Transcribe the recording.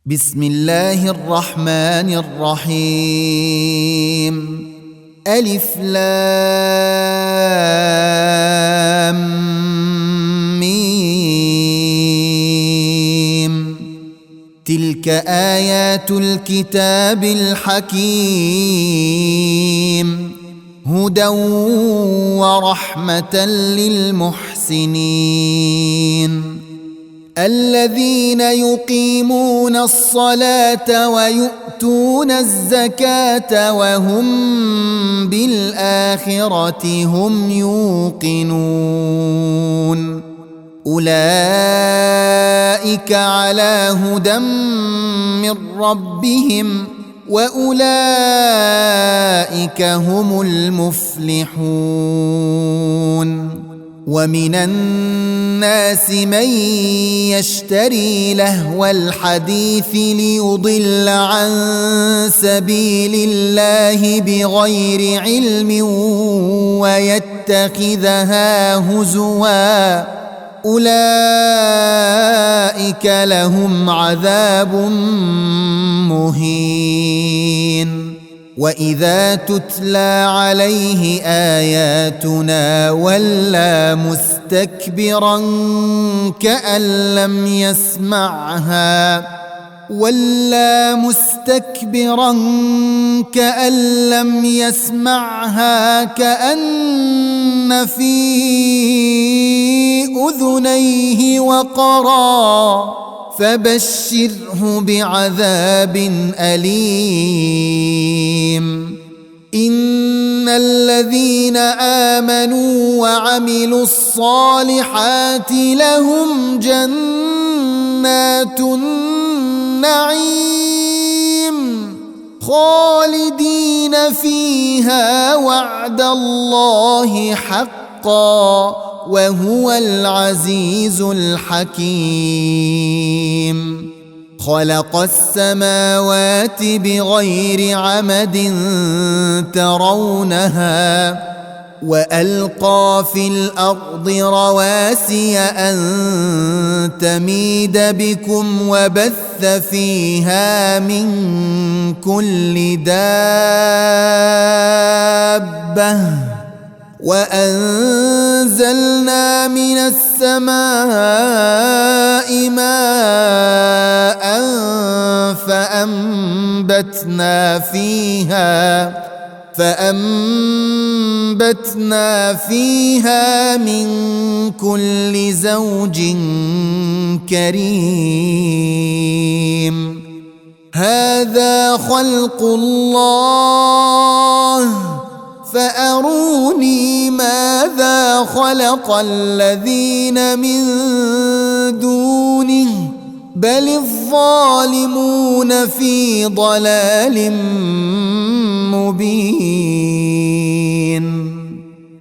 بسم الله الرحمن الرحيم. ألف لام ميم. تلك آيات الكتاب الحكيم، هدى ورحمة للمحسنين الذين يقيمون الصلاة ويؤتون الزكاة وهم بالآخرة هم يوقنون. أولئك على هدى من ربهم وأولئك هم المفلحون. ومن الناس من يشتري لهو الحديث ليضل عن سبيل الله بغير علم ويتخذها هزوا، أولئك لهم عذاب مهين. وإذا تتلى عليه آياتنا ولى مستكبرا كأن لم يسمعها كأن في أذنيه وقرا، فبشره بعذاب أليم. إن الذين آمنوا وعملوا الصالحات لهم جنات النعيم خالدين فيها وعد الله حقا وهو العزيز الحكيم. خلق السماوات بغير عمد ترونها وألقى في الأرض رواسي أن تميد بكم وبث فيها من كل دابة وأنزلنا من السماء ماء فأنبتنا فيها من كل زوج كريم. هذا خلق الله فأروني ماذا خلق الذين من دونه بل الظالمون في ضلال مبين.